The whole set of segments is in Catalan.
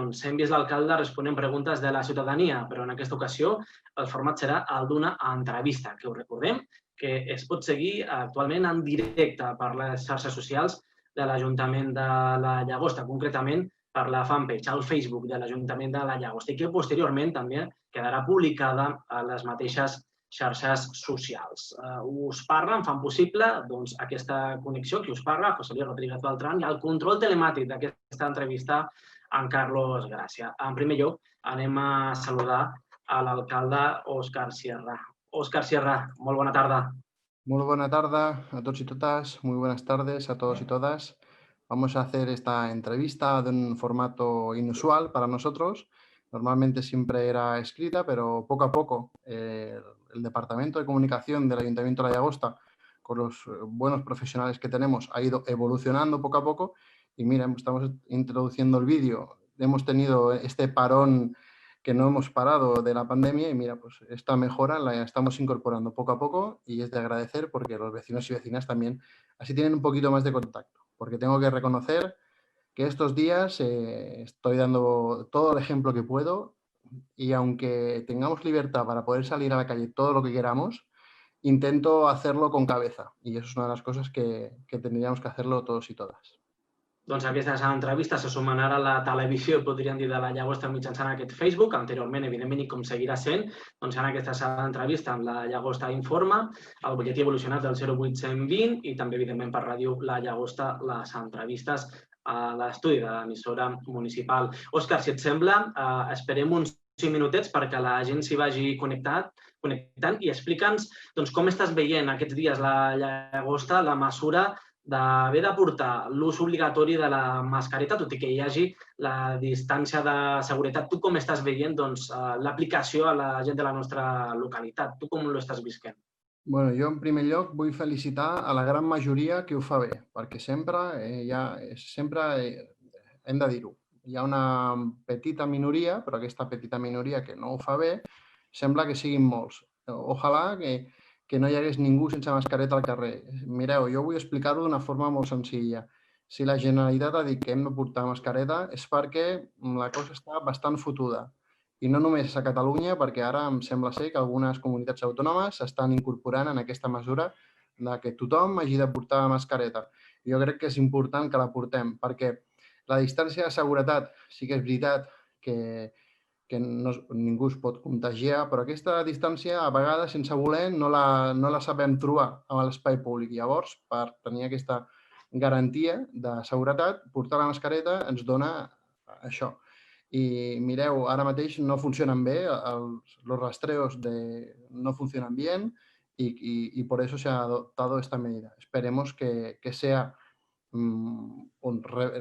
doncs, hem vist l'alcalde responent preguntes de la ciutadania, però en aquesta ocasió el format serà el d'una entrevista, que us recordem que es pot seguir actualment en directe per les xarxes socials de l'Ajuntament de la Llagosta, concretament per la fanpage, al Facebook de l'Ajuntament de la Llagosta, i que posteriorment també quedarà publicada a les mateixes xarxes socials. Us parla, em fan possible aquesta connexió, qui us parla, José Luis Rodríguez Beltrán, i el control telemàtic d'aquesta entrevista, en Carlos Gràcia. En primer lloc, anem a saludar a l'alcalde Óscar Sierra. Óscar Sierra, molt bona tarda. Muy buena tarde a todos y todas, muy buenas tardes a todos y todas. Vamos a hacer esta entrevista de un formato inusual para nosotros. Normalmente siempre era escrita, pero poco a poco el Departamento de Comunicación del Ayuntamiento de La Llagosta, con los buenos profesionales que tenemos, ha ido evolucionando poco a poco. Y mira, estamos introduciendo el vídeo. Hemos tenido este parón que no hemos parado de la pandemia y mira, pues esta mejora la estamos incorporando poco a poco y es de agradecer porque los vecinos y vecinas también así tienen un poquito más de contacto. Porque tengo que reconocer que estos días estoy dando todo el ejemplo que puedo y aunque tengamos libertad para poder salir a la calle todo lo que queramos, intento hacerlo con cabeza y eso es una de las cosas que tendríamos que hacerlo todos y todas. Doncs aquesta entrevista se sumen ara a la televisió, podríem dir, de la Llagosta mitjançant aquest Facebook. Anteriorment, evidentment, i com seguirà sent, doncs en aquesta sala d'entrevista amb la Llagosta Informa, el butlletí evolucionat del 0820 i també, evidentment, per ràdio La Llagosta, les entrevistes a l'estudi de l'emissora municipal. Òscar, si et sembla, esperem uns 5 minutets perquè la gent s'hi vagi connectant i explica'ns com estàs veient aquests dies la Llagosta, la mesura d'haver de portar l'ús obligatori de la mascareta, tot i que hi hagi la distància de seguretat. Tu com estàs veient l'aplicació a la gent de la nostra localitat? Tu com l'estàs visquent? Bueno, jo en primer lloc vull felicitar a la gran majoria que ho fa bé, perquè sempre hem de dir-ho. Hi ha una petita minoria, però aquesta petita minoria que no ho fa bé, sembla que siguin molts. Ojalà que no hi hagués ningú sense mascareta al carrer. Mireu, jo vull explicar-ho d'una forma molt senzilla. Si la Generalitat ha dit que hem de portar mascareta és perquè la cosa està bastant fotuda. I no només a Catalunya, perquè ara em sembla ser que algunes comunitats autònomes s'estan incorporant en aquesta mesura de que tothom hagi de portar mascareta. Jo crec que és important que la portem, perquè la distància de seguretat sí que és veritat que ningú es pot contagiar, però aquesta distància, a vegades, sense voler, no la sabem trobar a l'espai públic. Llavors, per tenir aquesta garantia de seguretat, portar la mascareta ens dona això. I mireu, ara mateix no funcionen bé, los rastreos no funcionan bien y por eso se ha adoptado esta medida. Esperemos que sea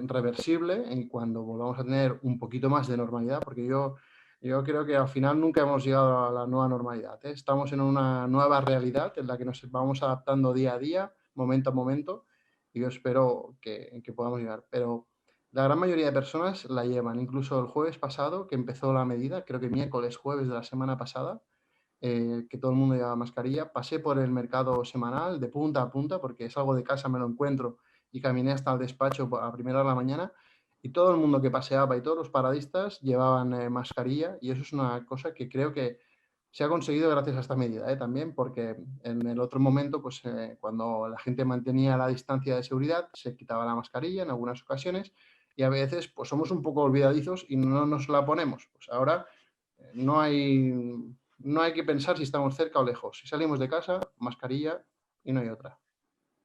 reversible y cuando volvamos a tener un poquito más de normalidad, porque yo creo que al final nunca hemos llegado a la nueva normalidad. Estamos en una nueva realidad en la que nos vamos adaptando día a día, momento a momento, y yo espero que podamos llegar. Pero la gran mayoría de personas la llevan. Incluso el jueves pasado, que empezó la medida, creo que miércoles, jueves de la semana pasada, que todo el mundo llevaba mascarilla, pasé por el mercado semanal de punta a punta, porque salgo de casa, me lo encuentro, y caminé hasta el despacho a primera hora de la mañana, y todo el mundo que paseaba y todos los paradistas llevaban mascarilla, y eso es una cosa que creo que se ha conseguido gracias a esta medida también, porque en el otro momento, pues cuando la gente mantenía la distancia de seguridad, se quitaba la mascarilla en algunas ocasiones y a veces pues somos un poco olvidadizos y no nos la ponemos. Pues ahora no hay que pensar si estamos cerca o lejos. Si salimos de casa, mascarilla y no hay otra.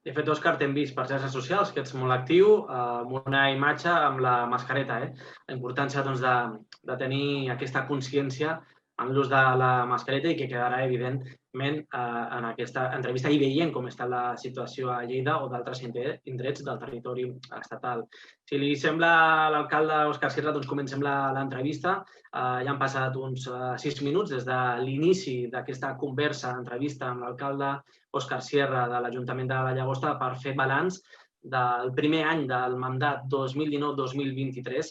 De fet, Òscar, t'hem vist per xarxes socials, que ets molt actiu, amb una imatge amb la mascareta. La importància de tenir aquesta consciència en l'ús de la mascareta i que quedarà, evidentment, en aquesta entrevista i veient com està la situació a Lleida o d'altres indrets del territori estatal. Si li sembla a l'alcalde Òscar Sierra, doncs comencem l'entrevista. Ja han passat uns 6 minuts des de l'inici d'aquesta conversa, entrevista amb l'alcalde Òscar Sierra de l'Ajuntament de la Llagosta per fer balanç del primer any del mandat 2019-2023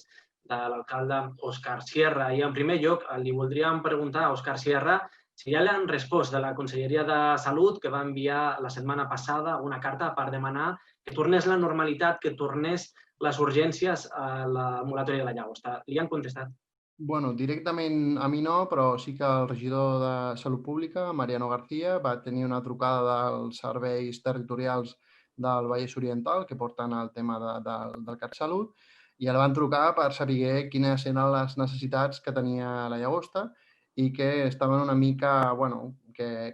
de l'alcalde Òscar Sierra. I en primer lloc li voldríem preguntar a Òscar Sierra si ja li han respost de la Conselleria de Salut, que va enviar la setmana passada una carta per demanar que tornés la normalitat, que tornés les urgències a l'ambulatori de la Llagosta? Li han contestat? Bueno, directament a mi no, però sí que el regidor de Salut Pública, Mariano García, va tenir una trucada dels serveis territorials del Vallès Oriental que porten el tema del CatSalut i el van trucar per saber quines eren les necessitats que tenia la Llagosta i que estaven una mica, bueno, que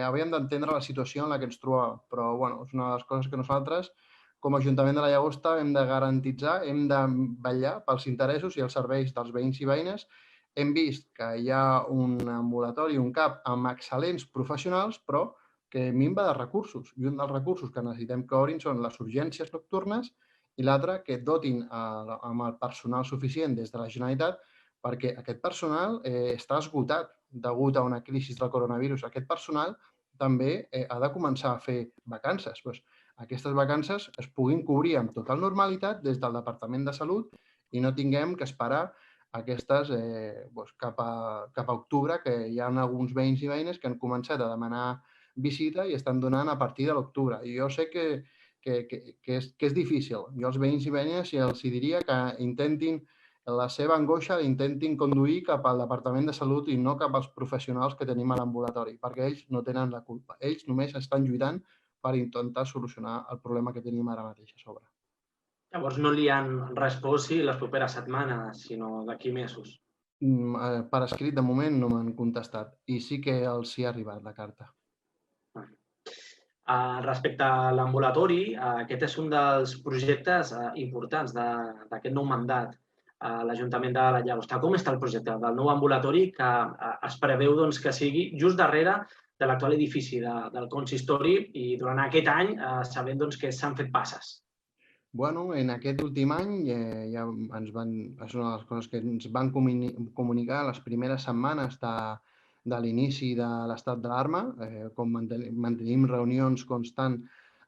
havíem d'entendre la situació en la que ens trobàvem. Però, bueno, és una de les coses que nosaltres com a Ajuntament de la Llagosta hem de garantitzar, hem de vetllar pels interessos i els serveis dels veïns i veïnes. Hem vist que hi ha un ambulatori, un CAP, amb excel·lents professionals, però que minva de recursos. I un dels recursos que necessitem que obrin són les urgències nocturnes i l'altre que dotin amb el personal suficient des de la Generalitat perquè aquest personal està esgotat degut a una crisi del coronavirus. Aquest personal també ha de començar a fer vacances. Doncs aquestes vacances es puguin cobrir amb total normalitat des del Departament de Salut i no tinguem que esperar aquestes cap a octubre, que hi ha alguns veïns i veïnes que han començat a demanar visita i estan donant a partir de l'octubre. I jo sé que és difícil. Jo als veïns i veïnes els diria que intentin la seva angoixa l'intentin conduir cap al Departament de Salut i no cap als professionals que tenim a l'ambulatori, perquè ells no tenen la culpa. Ells només estan lluitant per intentar solucionar el problema que tenim ara mateix a sobre. Llavors no li han respost si les properes setmanes, sinó d'aquí mesos. Per escrit, de moment, no m'han contestat i sí que els hi ha arribat la carta. Respecte a l'ambulatori, aquest és un dels projectes importants d'aquest nou mandat a l'Ajuntament de la Llagosta. Com està el projecte del nou ambulatori que es preveu que sigui just darrere de l'actual edifici del consistori i durant aquest any sabent que s'han fet passes? Bueno, en aquest últim any ja és una de les coses que ens van comunicar les primeres setmanes de l'inici de l'estat d'alarma, com mantenim reunions constants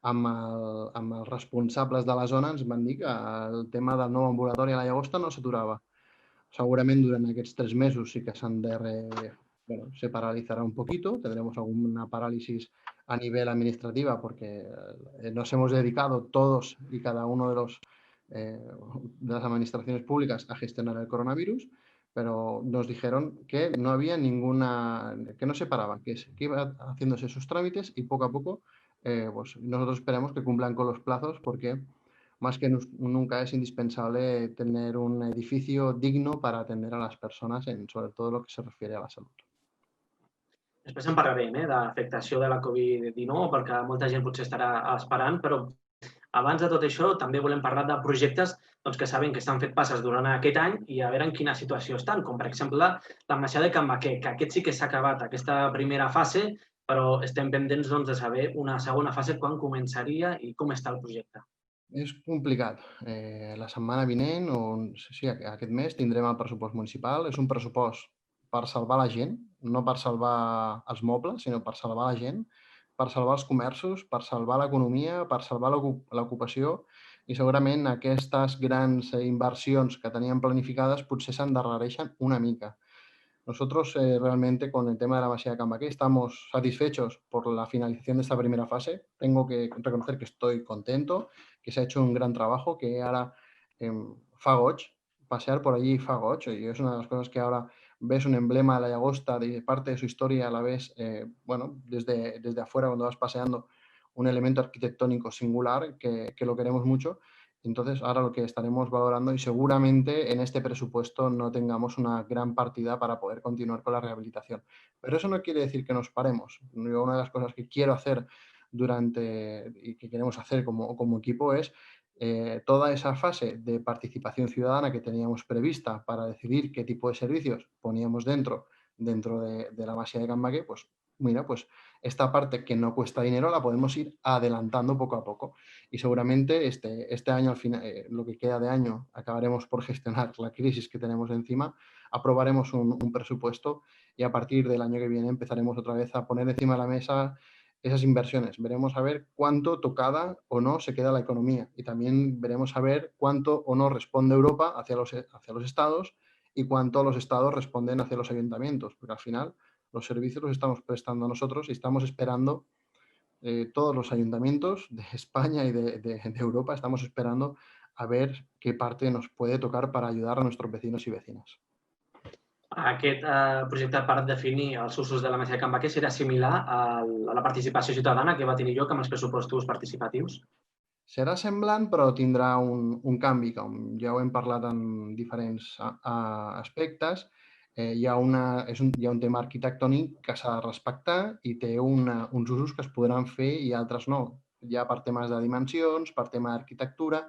amb els responsables de la zona, ens van dir que el tema del nou ambulatori a la Llagosta no s'aturava. Segurament durant aquests 3 mesos sí que se paralizará un poquito, tendremos alguna parálisis a nivel administrativa porque nos hemos dedicado todos y cada uno de las administraciones públicas a gestionar el coronavirus, pero nos dijeron que no había que no se paraba, que iba haciéndose sus trámites y poco a poco pues nosotros esperamos que cumplan con los plazos porque más que nunca es indispensable tener un edificio digno para atender a las personas, sobre todo lo que se refiere a la salud. Després en parlarem d'afectació de la Covid-19 perquè molta gent potser estarà esperant, però abans de tot això també volem parlar de projectes que sabem que estan fet passes durant aquest any i a veure en quina situació estan, com per exemple l'ambaixada de Can Baquer, que aquest sí que s'ha acabat aquesta primera fase, però estem pendents de saber una segona fase quan començaria i com està el projecte. És complicat. La setmana vinent, aquest mes, tindrem el pressupost municipal. És un pressupost per salvar la gent, no per salvar els mobles, sinó per salvar la gent, per salvar els comerços, per salvar l'economia, per salvar l'ocupació i segurament aquestes grans inversions que teníem planificades potser s'endarrereixen una mica. Nosotros realmente con el tema de la masía de Can Baquer estamos satisfechos por la finalización de esta primera fase. Tengo que reconocer que estoy contento, que se ha hecho un gran trabajo, que ahora fa goig, pasear por allí fa goig, y es una de las cosas que ahora ves un emblema de la Llagosta, de parte de su historia, a la ves, desde afuera cuando vas paseando, un elemento arquitectónico singular que lo queremos mucho. Entonces, ahora lo que estaremos valorando y seguramente en este presupuesto no tengamos una gran partida para poder continuar con la rehabilitación. Pero eso no quiere decir que nos paremos. Una de las cosas que quiero hacer y que queremos hacer como equipo es toda esa fase de participación ciudadana que teníamos prevista para decidir qué tipo de servicios poníamos dentro de la masía de Can Baquer, pues mira, pues esta parte que no cuesta dinero la podemos ir adelantando poco a poco y seguramente este año, al final, lo que queda de año, acabaremos por gestionar la crisis que tenemos encima, aprobaremos un presupuesto y a partir del año que viene empezaremos otra vez a poner encima de la mesa esas inversiones. Veremos a ver cuánto tocada o no se queda la economía y también veremos a ver cuánto o no responde Europa hacia los estados y cuánto los estados responden hacia los ayuntamientos, porque al final los servicios los estamos prestando nosotros y estamos esperando, todos los ayuntamientos de España y de Europa, estamos esperando a ver qué parte nos puede tocar para ayudar a nuestros vecinos y vecinas. Aquest projecte, per definir els usos de la Mesa de Can Baquer, serà similar a la participació ciutadana que va tenir lloc amb els pressupostos participatius? Serà semblant, però tindrà un canvi, com ja ho hem parlat en diferents aspectes. Hi ha un tema arquitectònic que s'ha de respectar i té uns usos que es podran fer i altres no. Ja per temes de dimensions, per tema d'arquitectura.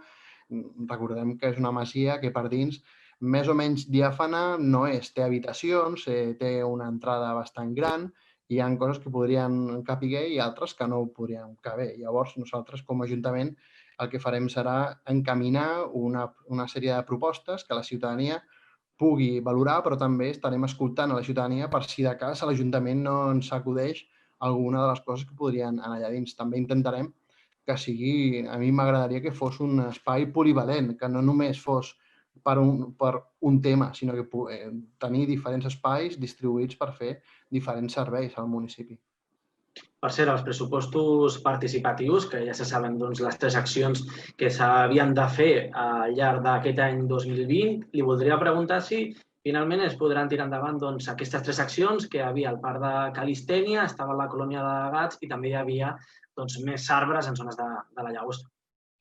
Recordem que és una masia que per dins més o menys diàfana no és. Té habitacions, té una entrada bastant gran, i hi ha coses que podrien caber i altres que no podrien caber. Llavors, nosaltres com a Ajuntament el que farem serà encaminar una sèrie de propostes que la ciutadania pugui valorar, però també estarem escoltant a la ciutadania per si de cas a l'Ajuntament no ens acudeix alguna de les coses que podrien anar allà dins. També intentarem que sigui, a mi m'agradaria que fos un espai polivalent, que no només fos per un tema, sinó que tenir diferents espais distribuïts per fer diferents serveis al municipi. Per cert, els pressupostos participatius, que ja se saben doncs, les 3 accions que s'havien de fer al llarg d'aquest any 2020, li voldria preguntar si finalment es podran tirar endavant doncs, aquestes 3 accions, que hi havia al parc de Calistènia, estava la colònia de gats i també hi havia doncs, més arbres en zones de la llagosta.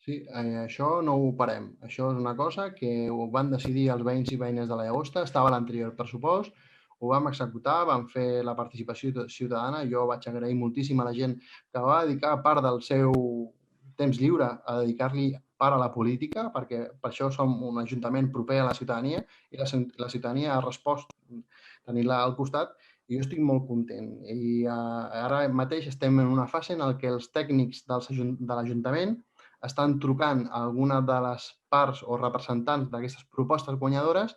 Sí, això no ho parem. Això és una cosa que ho van decidir els veïns i veïnes de la Llagosta, estava a l'anterior pressupost, ho vam executar, vam fer la participació ciutadana. Jo vaig agrair moltíssim a la gent que va dedicar part del seu temps lliure a dedicar-li part a la política, perquè per això som un ajuntament proper a la ciutadania i la ciutadania ha respost tenir-la al costat, i jo estic molt content. I ara mateix estem en una fase en què els tècnics de l'Ajuntament estan trucant a alguna de les parts o representants d'aquestes propostes guanyadores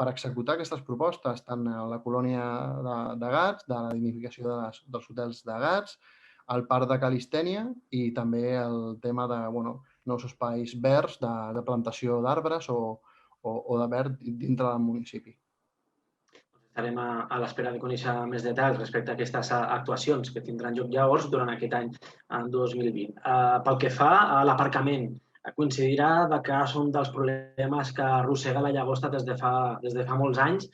per executar aquestes propostes, tant a la colònia de gats, de la dignificació dels hotels de gats, al parc de Calistènia i també el tema de nous espais verds, de plantació d'arbres o de verd dintre del municipi. Estarem a l'espera de conèixer més detalls respecte a aquestes actuacions que tindran lloc llavors durant aquest any 2020. Pel que fa a l'aparcament, coincidirà que és un dels problemes que arrossega la Llagosta des de fa molts anys.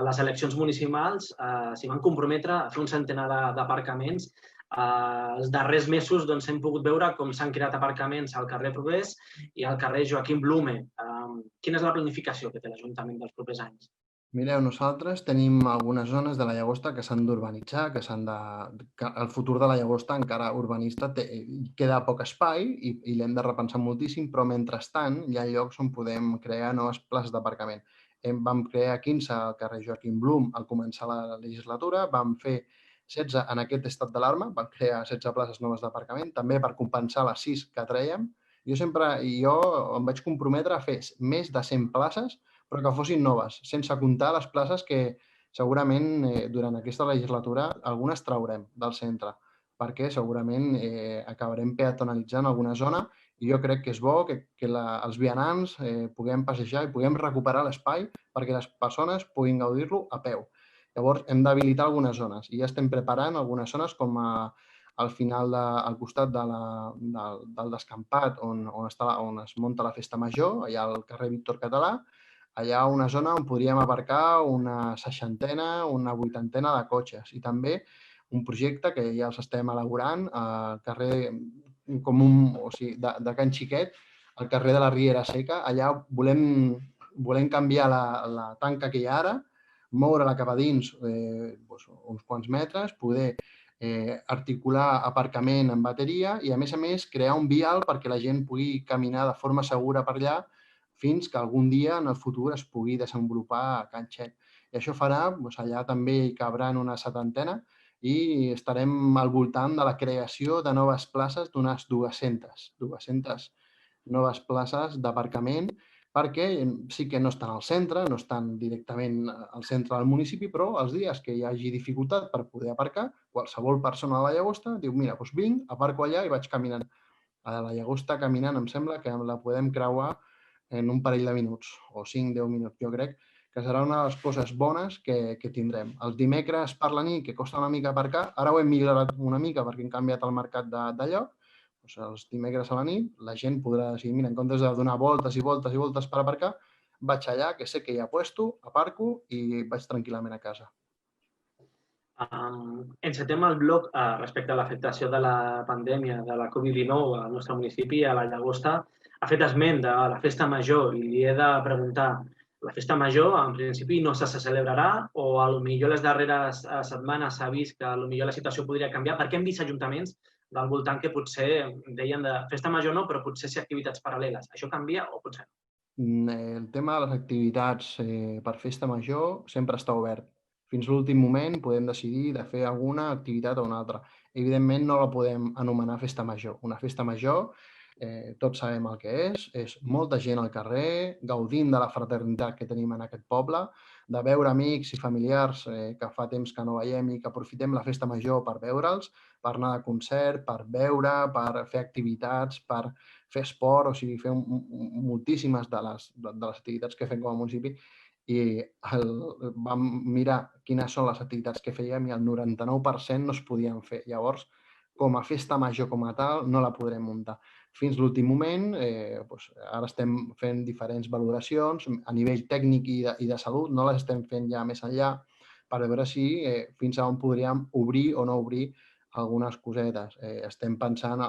Les eleccions municipals s'hi van comprometre a fer un centenar d'aparcaments. Els darrers mesos hem pogut veure com s'han creat aparcaments al carrer Progrés i al carrer Joaquim Blume. Quina és la planificació que té l'Ajuntament dels propers anys? Mireu, nosaltres tenim algunes zones de la Llagosta que s'han d'urbanitzar, que el futur de la Llagosta encara urbanista queda poc espai i l'hem de repensar moltíssim, però mentrestant hi ha llocs on podem crear noves places d'aparcament. Vam crear 15 al carrer Joaquim Blum al començar la legislatura, vam fer 16 en aquest estat d'alarma, vam crear 16 places noves d'aparcament, també per compensar les 6 que trèiem. Jo em vaig comprometre a fer més de 100 places, però que fossin noves, sense comptar les places que segurament durant aquesta legislatura algunes traurem del centre, perquè segurament acabarem peatonalitzant alguna zona i jo crec que és bo que els vianants puguem passejar i puguem recuperar l'espai perquè les persones puguin gaudir-lo a peu. Llavors, hem d'habilitar algunes zones i ja estem preparant algunes zones com al final, al costat del descampat on es munta la festa major, allà al carrer Víctor Català. Allà hi ha una zona on podríem aparcar una 60, una 80 de cotxes i també un projecte que ja els estem elaborant al carrer de Can Xiquet, al carrer de la Riera Seca. Allà volem canviar la tanca que hi ha ara, moure-la cap a dins uns quants metres, poder articular aparcament en bateria i, a més, crear un vial perquè la gent pugui caminar de forma segura per allà fins que algun dia en el futur es pugui desenvolupar a Can Xec. I això farà, allà també hi cabran una 70 i estarem al voltant de la creació de noves places d'unes 200 noves places d'aparcament, perquè sí que no estan al centre, no estan directament al centre del municipi, però els dies que hi hagi dificultat per poder aparcar, qualsevol persona de la Llagosta diu, mira, doncs vinc, aparco allà i vaig caminant. A la Llagosta caminant em sembla que la podem creuar en un parell de minuts o 5-10 minuts. Jo crec que serà una de les coses bones que tindrem. Els dimecres per la nit, que costa una mica aparcar, ara ho hem millorat una mica perquè hem canviat el mercat de lloc, Doncs els dimecres a la nit la gent podrà decidir, mira, en comptes de donar voltes i voltes i voltes per aparcar, vaig allà, que sé que hi ha puesto, aparco i vaig tranquil·lament a casa. Encetem el bloc respecte a l'afectació de la pandèmia de la Covid-19 al nostre municipi, a la Llagosta. Ha fet esment de la festa major i li he de preguntar, la festa major en principi no se celebrarà o a lo millor les darreres setmanes s'ha vist que a lo millor la situació podria canviar perquè hem vist ajuntaments del voltant que potser deien de festa major no, però potser sí activitats paral·leles. Això canvia o potser no? El tema de les activitats per festa major sempre està obert. Fins l'últim moment podem decidir de fer alguna activitat o una altra. Evidentment no la podem anomenar festa major. Una festa major, tots sabem el que és molta gent al carrer, gaudint de la fraternitat que tenim en aquest poble, de veure amics i familiars que fa temps que no veiem i que aprofitem la festa major per veure'ls, per anar de concert, per beure, per fer activitats, per fer esport, o sigui, fer moltíssimes de les activitats que fem com a municipi i vam mirar quines són les activitats que fèiem i el 99% no es podien fer. Llavors, com a festa major com a tal, no la podrem muntar. Fins l'últim moment, doncs, ara estem fent diferents valoracions a nivell tècnic i de salut, no les estem fent ja més enllà per veure si fins a on podríem obrir o no obrir algunes cosetes. Estem pensant,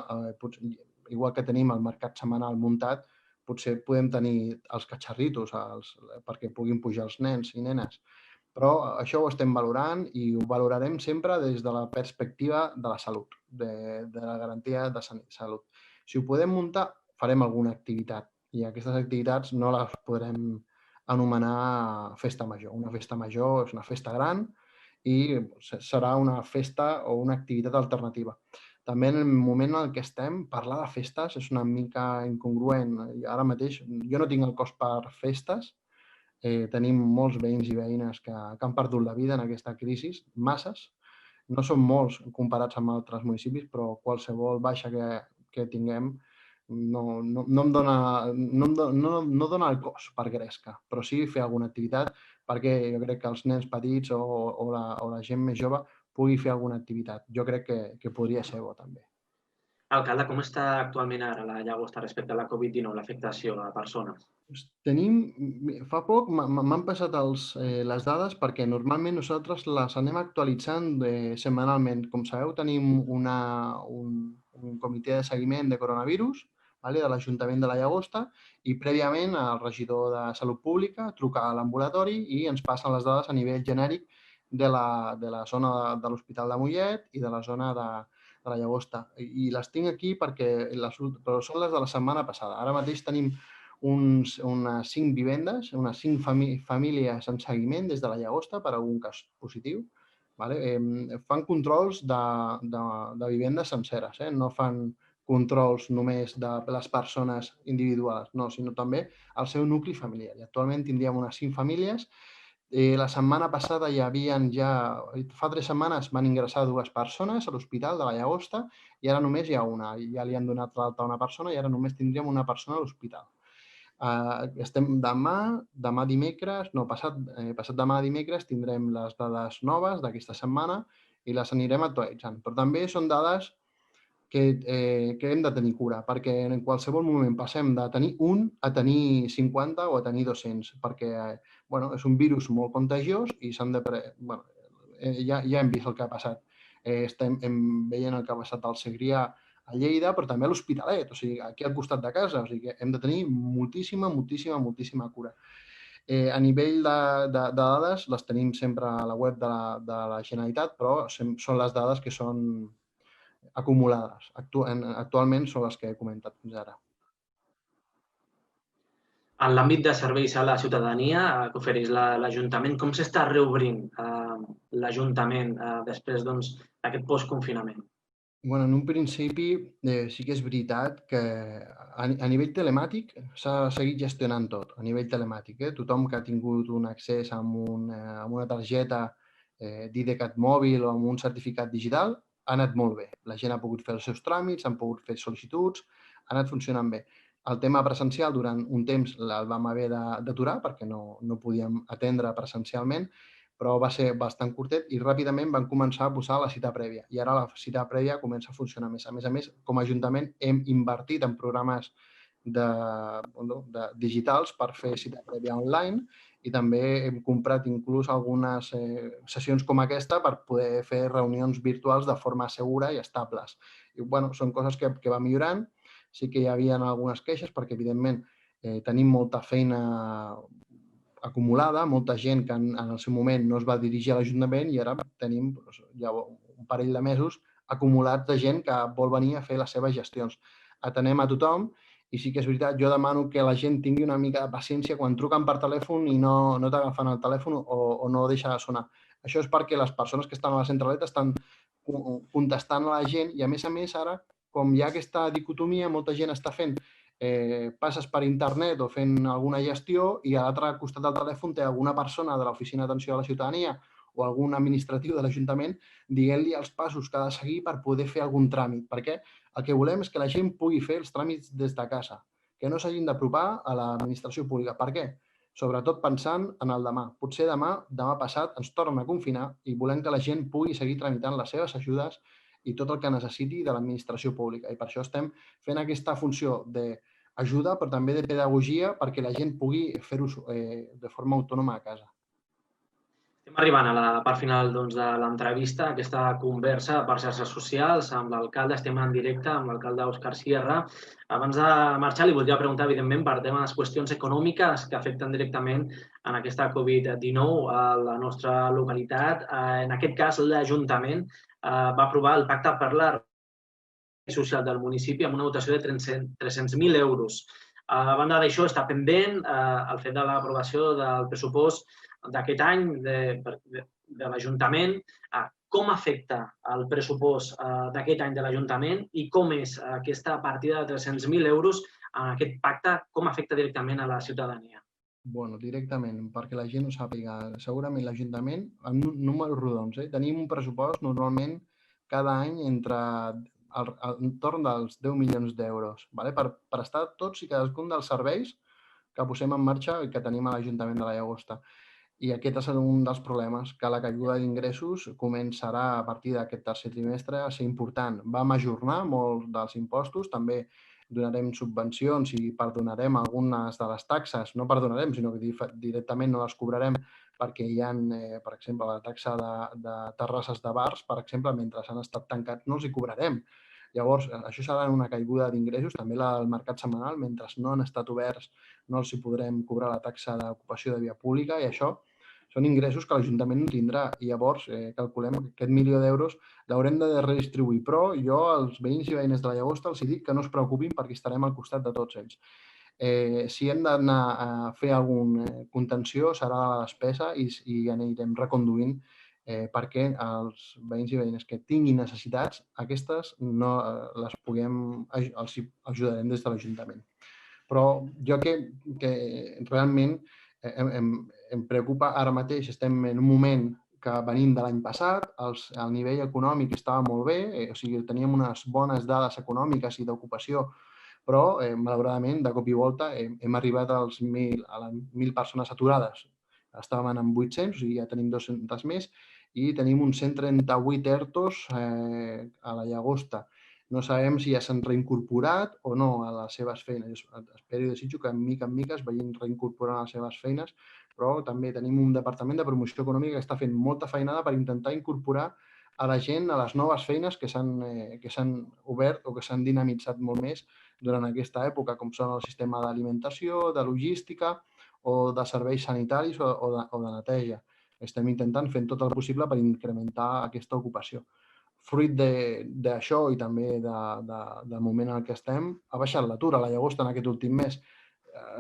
igual que tenim el mercat setmanal muntat, potser podem tenir els catxarritos perquè puguin pujar els nens i nenes. Però això ho estem valorant i ho valorarem sempre des de la perspectiva de la salut, de la garantia de salut. Si ho podem muntar, farem alguna activitat i aquestes activitats no les podrem anomenar festa major. Una festa major és una festa gran i serà una festa o una activitat alternativa. També en el moment en què estem, parlar de festes és una mica incongruent. Ara mateix jo no tinc el cos per festes, tenim molts veïns i veïnes que han perdut la vida en aquesta crisi, masses. No són molts comparats amb altres municipis, però qualsevol baixa que tinguem no dona el cos per gresca, però sí fer alguna activitat perquè jo crec que els nens petits o la gent més jove pugui fer alguna activitat. Jo crec que podria ser bo també. Alcalde, com està actualment ara la Llagosta respecte a la Covid-19, l'afectació a persones? Fa poc m'han passat les dades perquè normalment nosaltres les anem actualitzant setmanalment. Com sabeu, tenim un comitè de seguiment de coronavirus de l'Ajuntament de la Llagosta i prèviament el regidor de Salut Pública truca a l'ambulatori i ens passen les dades a nivell genèric de la zona de l'Hospital de Mollet i de la zona de la Llagosta. I les tinc aquí però són les de la setmana passada. Ara mateix tenim unes 5 vivendes, unes 5 famílies en seguiment des de la Llagosta per algun cas positiu. Fan controls de vivendes senceres, no fan controls només de les persones individuals, no, sinó també el seu nucli familiar. I actualment tindríem unes 5 famílies. La setmana passada fa 3 setmanes van ingressar 2 persones a l'Hospital de la Llagosta i ara només hi ha una. Ja li han donat l'alta a una persona i ara només tindríem una persona a l'hospital. Demà dimecres, no, passat demà dimecres tindrem les dades noves d'aquesta setmana i les anirem actualitzant. Però també són dades que hem de tenir cura, perquè en qualsevol moment passem de tenir un a tenir 50 o a tenir 200, perquè és un virus molt contagiós i ja hem vist el que ha passat. Estem veient el que ha passat al Segrià, a Lleida, però també a l'Hospitalet, o sigui, aquí al costat de casa. O sigui que hem de tenir moltíssima cura. A nivell de dades, les tenim sempre a la web de la Generalitat, però són les dades que són acumulades. Actualment són les que he comentat fins ara. En l'àmbit de serveis a la ciutadania que ofereix l'Ajuntament, com s'està reobrint l'Ajuntament després d'aquest postconfinament? En un principi sí que és veritat que a nivell telemàtic s'ha seguit gestionant tot, a nivell telemàtic. Tothom que ha tingut un accés amb una targeta d'IDCAT mòbil o amb un certificat digital ha anat molt bé. La gent ha pogut fer els seus tràmits, han pogut fer sol·licituds, ha anat funcionant bé. El tema presencial durant un temps el vam haver d'aturar perquè no podíem atendre presencialment, però va ser bastant curtet i ràpidament van començar a posar la cita prèvia. I ara la cita prèvia comença a funcionar més. A més, com a Ajuntament hem invertit en programes digitals per fer cita prèvia online i també hem comprat inclús algunes sessions com aquesta per poder fer reunions virtuals de forma segura i estables. I, són coses que va millorant. Sí que hi havia algunes queixes perquè, evidentment, tenim molta feina acumulada, molta gent que en el seu moment no es va dirigir a l'Ajuntament i ara tenim ja un parell de mesos acumulats de gent que vol venir a fer les seves gestions. Atenem a tothom i sí que és veritat, jo demano que la gent tingui una mica de paciència quan truquen per telèfon i no t'agafen el telèfon o no deixa de sonar. Això és perquè les persones que estan a la centraleta estan contestant a la gent i, a més, ara, com hi ha aquesta dicotomia, molta gent està fent passes per internet o fent alguna gestió i a l'altre costat del telèfon té alguna persona de l'Oficina d'Atenció a la Ciutadania o algun administratiu de l'Ajuntament dient-li els passos que ha de seguir per poder fer algun tràmit. Perquè el que volem és que la gent pugui fer els tràmits des de casa, que no s'hagin d'apropar a l'administració pública. Per què? Sobretot pensant en el demà. Potser demà passat, ens tornen a confinar i volem que la gent pugui seguir tramitant les seves ajudes i tot el que necessiti de l'administració pública. I per això estem fent aquesta funció d'ajuda, però també de pedagogia perquè la gent pugui fer-ho de forma autònoma a casa. Estem arribant a la part final de l'entrevista, aquesta conversa per xarxes socials amb l'alcalde. Estem en directe amb l'alcalde Òscar Sierra. Abans de marxar, li voldria preguntar, evidentment, per temes qüestions econòmiques que afecten directament en aquesta Covid-19 a la nostra localitat. En aquest cas, l'Ajuntament va aprovar el Pacte per la social del municipi amb una dotació de 300.000 euros. A banda d'això, està pendent el fet de l'aprovació del pressupost d'aquest any de l'Ajuntament. Com afecta el pressupost d'aquest any de l'Ajuntament i com és aquesta partida de 300.000 euros en aquest pacte, com afecta directament a la ciutadania? Directament, perquè la gent ho sàpiga. Segurament l'Ajuntament, en números rodons, tenim un pressupost normalment cada any entorn dels 10 milions d'euros per prestar tots i cadascun dels serveis que posem en marxa i que tenim a l'Ajuntament de la Llagosta. I aquest és un dels problemes, que la caiguda d'ingressos començarà a partir d'aquest tercer trimestre a ser important. Vam ajornar molts dels impostos, també donarem subvencions i perdonarem algunes de les taxes. No perdonarem, sinó que directament no les cobrarem perquè hi ha, per exemple, la taxa de terrasses de bars, per exemple, mentre han estat tancats no els hi cobrarem. Llavors, això serà una caiguda d'ingressos, també la del mercat setmanal, mentre no han estat oberts no els hi podrem cobrar la taxa d'ocupació de via pública i això són ingressos que l'Ajuntament no tindrà. I llavors calculem que aquest milió d'euros l'haurem de redistribuir. Però jo als veïns i veïnes de la Llagosta els dic que no es preocupin perquè estarem al costat de tots ells. Si hem d'anar a fer algun contenció serà de la despesa i anirem reconduint perquè els veïns i veïnes que tinguin necessitats, aquestes no les els ajudarem des de l'Ajuntament. Però jo que realment em preocupa ara mateix, estem en un moment que venim de l'any passat, el nivell econòmic estava molt bé, o sigui, teníem unes bones dades econòmiques i d'ocupació, però malauradament, de cop i volta, hem arribat a les 1.000 persones aturades. Estàvem en 800, o sigui, ja tenim 200 més, i tenim uns 138 ERTOs a la Llagosta. No sabem si ja s'han reincorporat o no a les seves feines. Espero i desitjo que, mica en mica, es vagin reincorporant a les seves feines, però també tenim un departament de promoció econòmica que està fent molta feinada per intentar incorporar a la gent a les noves feines que s'han obert o que s'han dinamitzat molt més durant aquesta època, com són el sistema d'alimentació, de logística o de serveis sanitaris o de neteja. Estem intentant fer tot el possible per incrementar aquesta ocupació. Fruit d'això i també del moment en què estem, ha baixat l'atur a la Llagosta en aquest últim mes.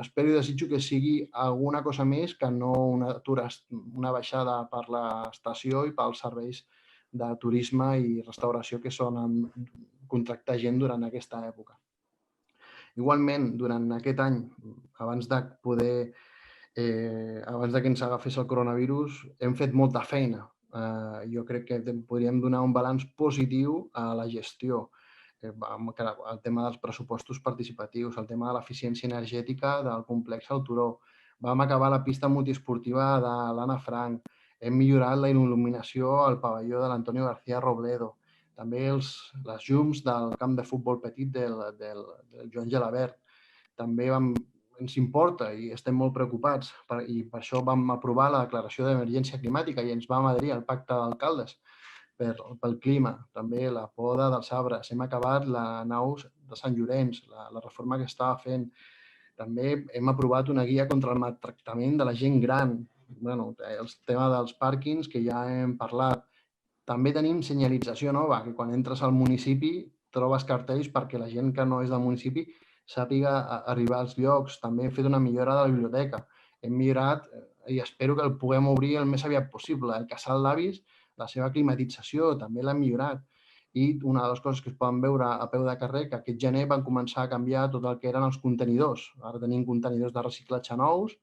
Espero i desitjo que sigui alguna cosa més que no una baixada per l'estació i pels serveis de turisme i restauració que solen contractar gent durant aquesta època. Igualment, durant aquest any, abans que ens agafés el coronavirus, hem fet molta feina. Jo crec que podríem donar un balanç positiu a la gestió. El tema dels pressupostos participatius, el tema de l'eficiència energètica del complex El Turó. Vam acabar la pista multiesportiva de l'Anna Frank. Hem millorat la il·luminació al pavelló de l'Antonio García Robledo. També les llums del camp de futbol petit del Joan Gelabert. També ens importa i estem molt preocupats i per això vam aprovar la declaració d'emergència climàtica i ens vam adherir al pacte d'alcaldes pel clima. També la poda dels arbres. Hem acabat la nau de Sant Llorenç, la reforma que estava fent. També hem aprovat una guia contra el maltractament de la gent gran. El tema dels pàrquings, que ja hem parlat. També tenim senyalització nova, que quan entres al municipi trobes cartells perquè la gent que no és del municipi sàpiga arribar als llocs. També hem fet una millora de la biblioteca. Hem millorat i espero que el puguem obrir el més aviat possible. El casal d'avis, la seva climatització, també l'hem millorat. I una de les coses que es poden veure a peu de carrer, que aquest gener van començar a canviar tot el que eren els contenidors. Ara tenim contenidors de reciclatge nous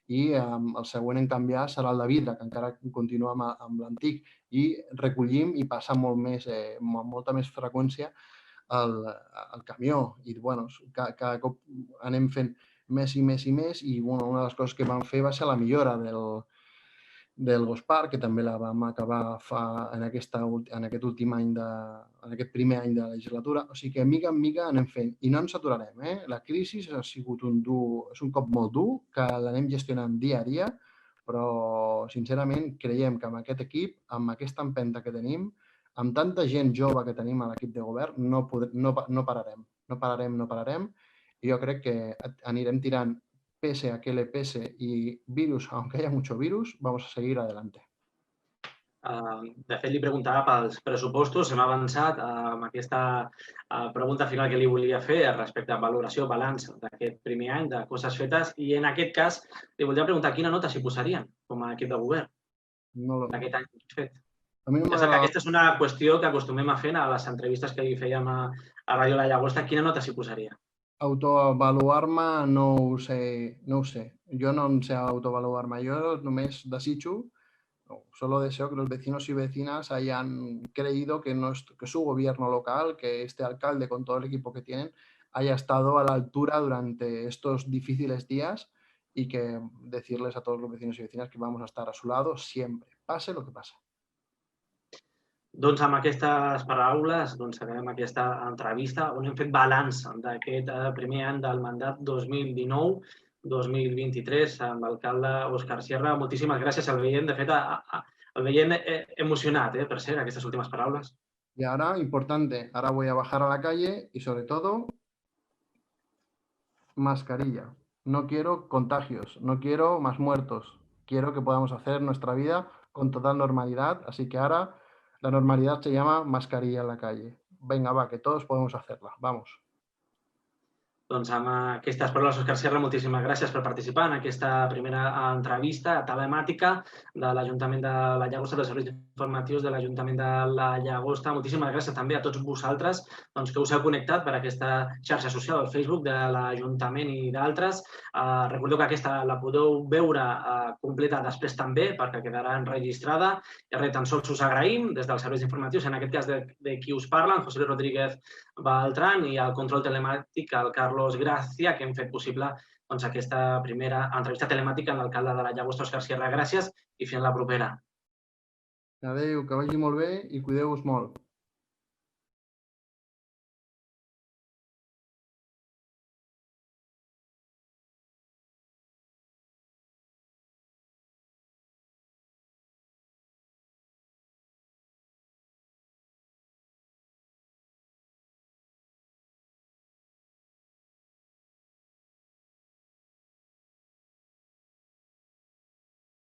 i el següent en canviar serà el de vidre, que encara continua amb l'antic. I recollim i passa amb molta més freqüència el camió. I cada cop anem fent més i més i més i una de les coses que vam fer va ser la millora del Gospar, que també la vam acabar en aquest últim any, en aquest primer any de la legislatura. O sigui que, mica en mica, anem fent. I no ens aturarem. La crisi ha sigut és un cop molt dur, que l'anem gestionant dia a dia, però, sincerament, creiem que amb aquest equip, amb aquesta empenta que tenim, amb tanta gent jove que tenim a l'equip de govern, no pararem. No pararem, no pararem. I jo crec que anirem tirant pese a que le pese y virus, aunque haya mucho virus, vamos a seguir adelante. De fet, li preguntava pels pressupostos. Hem avançat amb aquesta pregunta final que li volia fer respecte a valoració, balanç d'aquest primer any, de coses fetes. I en aquest cas, li voldria preguntar quina nota s'hi posarien com a equip de govern d'aquest any fet. Ja sap que aquesta és una qüestió que acostumem a fer a les entrevistes que li fèiem a Ràdio La Llagosta. Quina nota s'hi posaria? Autoavaluar-me no ho sé. Jo no em sé autoavaluar-me. Jo només desitjo, solo deseo que los vecinos y vecinas hayan creído que su gobierno local, que este alcalde con todo el equipo que tienen, haya estado a la altura durante estos difíciles días y que decirles a todos los vecinos y vecinas que vamos a estar a su lado siempre, pase lo que pase. Doncs amb aquestes paraules acabem aquesta entrevista on hem fet balanç d'aquest primer any del mandat 2019-2023 amb l'alcalde Òscar Sierra. Moltíssimes gràcies. El veiem, de fet, el veiem emocionat, per cert, aquestes últimes paraules. Y ahora, importante, ahora voy a bajar a la calle y sobre todo, mascarilla. No quiero contagios, no quiero más muertos. Quiero que podamos hacer nuestra vida con total normalidad, así que ahora la normalidad se llama mascarilla en la calle. Venga, va, que todos podemos hacerla. Vamos. Doncs amb aquestes paraules, Òscar Sierra, moltíssimes gràcies per participar en aquesta primera entrevista telemàtica de l'Ajuntament de la Llagosta, dels serveis informatius de l'Ajuntament de la Llagosta. Moltíssimes gràcies també a tots vosaltres que us heu connectat per aquesta xarxa social, el Facebook de l'Ajuntament i d'altres. Recordeu que aquesta la podeu veure completa després també, perquè quedarà enregistrada. I res, tan sols us agraïm des dels serveis informatius, en aquest cas de qui us parla, en José Luis Rodríguez Beltrán, i el control telemàtic, el Carlos Gracia, que hem fet possible aquesta primera entrevista telemàtica amb l'alcalde de la Llagosta, Òscar Sierra. Gràcies i fins la propera. Adéu, que vagi molt bé i cuideu-vos molt.